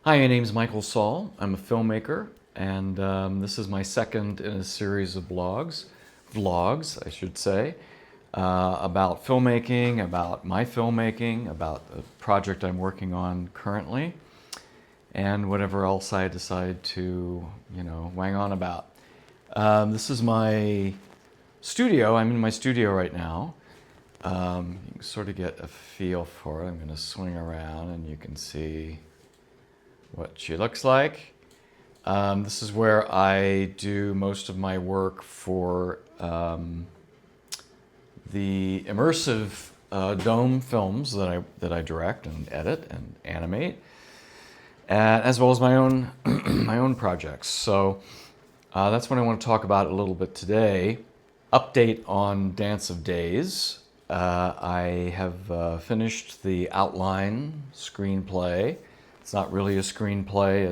Hi, my name's Michael Saul. I'm a filmmaker, and this is my second in a series of vlogs, I should say, about filmmaking, about my filmmaking, about the project I'm working on currently, and whatever else I decide to, wang on about. This is my studio. I'm in my studio right now. You can sort of get a feel for it. I'm going to swing around and you can see what she looks like. This is where I do most of my work for the immersive dome films that I direct and edit and animate, as well as my own my own projects. So that's what I want to talk about a little bit today. Update on Dance of Days. I have finished the outline screenplay. It's not really a screenplay.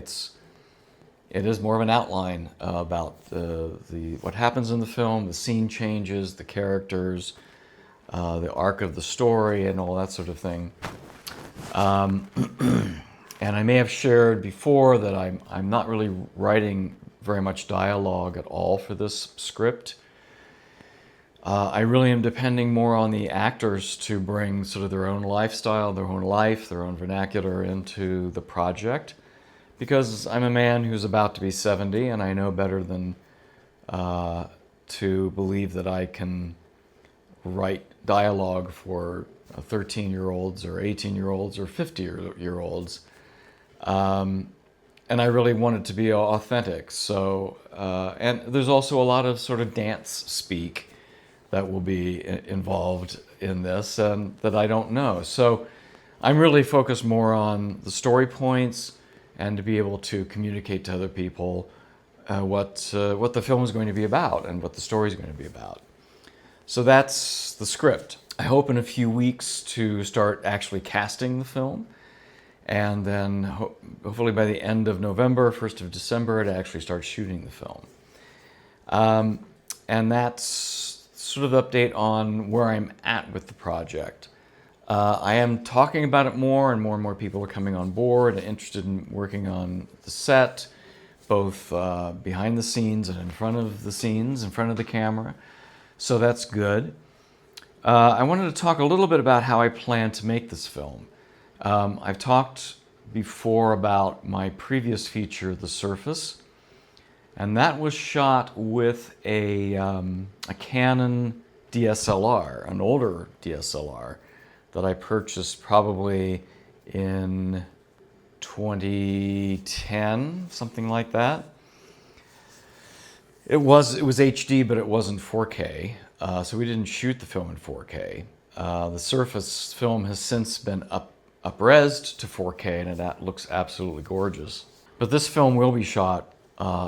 It is more of an outline about what happens in the film, the scene changes, the characters, the arc of the story, and all that sort of thing. And I may have shared before that I'm not really writing very much dialogue at all for this script. I really am depending more on the actors to bring sort of their own lifestyle, their own life, their own vernacular into the project, because I'm a man who's about to be 70, and I know better than to believe that I can write dialogue for 13-year-olds or 18-year-olds or 50-year-olds. And I really want it to be authentic. So, and there's also a lot of sort of dance speak that will be involved in this and that I don't know. So I'm really focused more on the story points and to be able to communicate to other people what the film is going to be about and what the story is going to be about. So that's the script. I hope in a few weeks to start actually casting the film, and then hopefully by the end of November, 1st of December, to actually start shooting the film. And that's sort of update on where I'm at with the project. I am talking about it more, and more people are coming on board and interested in working on the set, both behind the scenes and in front of the scenes, in front of the camera. So that's good. I wanted to talk a little bit about how I plan to make this film. I've talked before about my previous feature, The Surface, and that was shot with a Canon DSLR, an older DSLR that I purchased probably in 2010, something like that. It was HD, but it wasn't 4K, so we didn't shoot the film in 4K. The Surface film has since been up-resed to 4K, and it looks absolutely gorgeous. But this film will be shot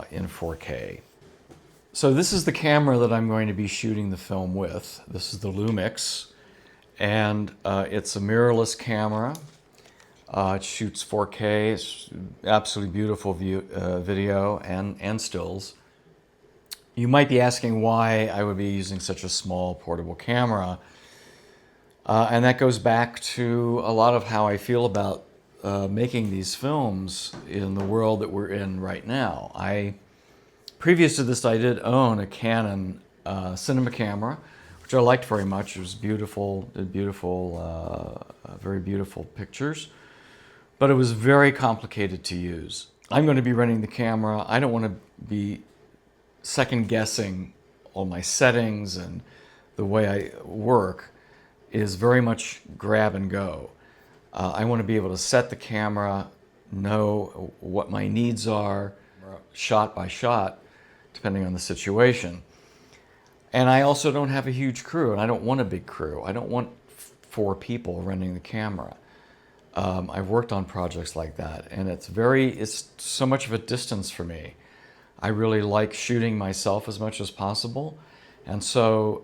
in 4K. So this is the camera that I'm going to be shooting the film with. This is the Lumix, and it's a mirrorless camera. It shoots 4K. It's absolutely beautiful video and stills. You might be asking why I would be using such a small portable camera. And that goes back to a lot of how I feel about making these films in the world that we're in right now. Previous to this, I did own a Canon cinema camera, which I liked very much. It was beautiful, very beautiful pictures, but it was very complicated to use. I'm going to be running the camera. I don't want to be second guessing all my settings, and the way I work is very much grab and go. I want to be able to set the camera, know what my needs are, shot by shot, depending on the situation. And I also don't have a huge crew, and I don't want a big crew. I don't want 4 people running the camera. I've worked on projects like that, and it's so much of a distance for me. I really like shooting myself as much as possible. And so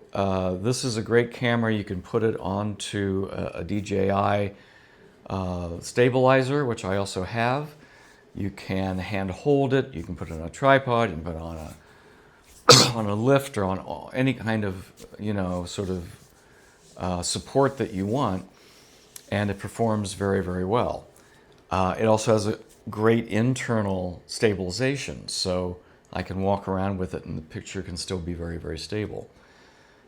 this is a great camera. You can put it onto a DJI stabilizer, which I also have. You can hand hold it. You can put it on a tripod. You can put it on on a lift or on any kind of sort of support that you want, and it performs very well. It also has great internal stabilization, so I can walk around with it and the picture can still be very, very stable.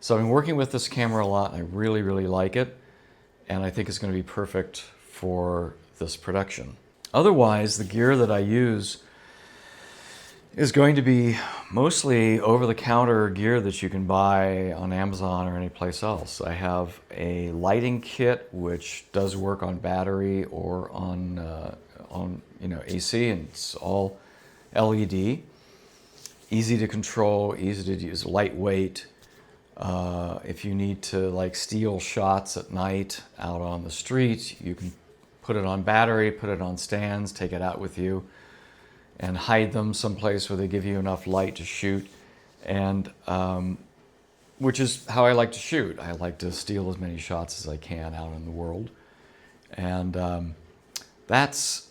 So I've been working with this camera a lot and I really, really like it, and I think it's going to be perfect for this production. Otherwise, the gear that I use is going to be mostly over-the-counter gear that you can buy on Amazon or anyplace else. I have a lighting kit which does work on battery or on AC, and it's all LED. Easy to control, easy to use, lightweight. If you need to like steal shots at night out on the street, you can put it on battery, put it on stands, take it out with you, and hide them someplace where they give you enough light to shoot. And which is how I like to shoot. I like to steal as many shots as I can out in the world, and that's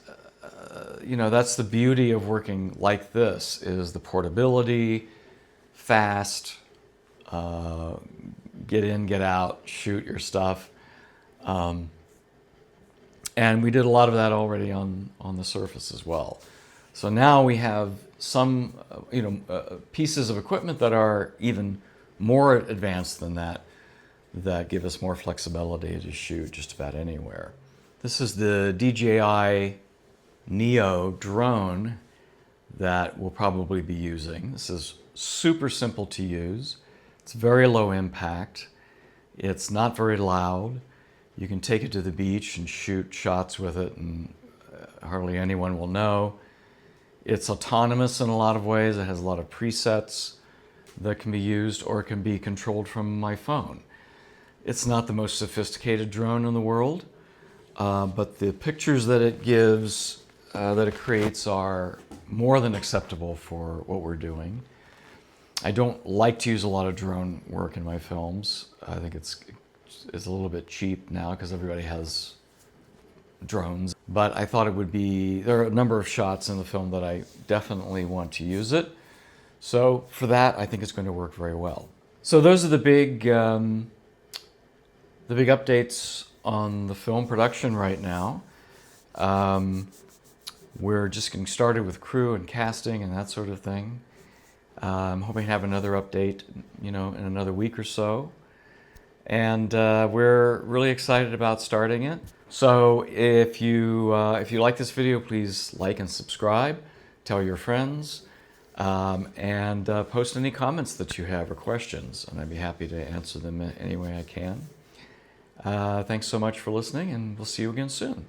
the beauty of working like this, is the portability, fast, get in, get out, shoot your stuff. And we did a lot of that already on the Surface as well. So now we have some pieces of equipment that are even more advanced than that, that give us more flexibility to shoot just about anywhere. This is the DJI Neo drone that we'll probably be using. This is super simple to use. It's very low impact. It's not very loud. You can take it to the beach and shoot shots with it and hardly anyone will know. It's autonomous in a lot of ways. It has a lot of presets that can be used, or it can be controlled from my phone. It's not the most sophisticated drone in the world, but the pictures that it gives, that it creates, are more than acceptable for what we're doing. I don't like to use a lot of drone work in my films. I think it's a little bit cheap now because everybody has drones. But I thought it would be, there are a number of shots in the film that I definitely want to use it. So for that, I think it's going to work very well. So those are the big updates on the film production right now. We're just getting started with crew and casting and that sort of thing. I'm hoping to have another update, in another week or so. And we're really excited about starting it. So if you like this video, please like and subscribe, tell your friends, and post any comments that you have or questions, and I'd be happy to answer them any way I can. Thanks so much for listening, and we'll see you again soon.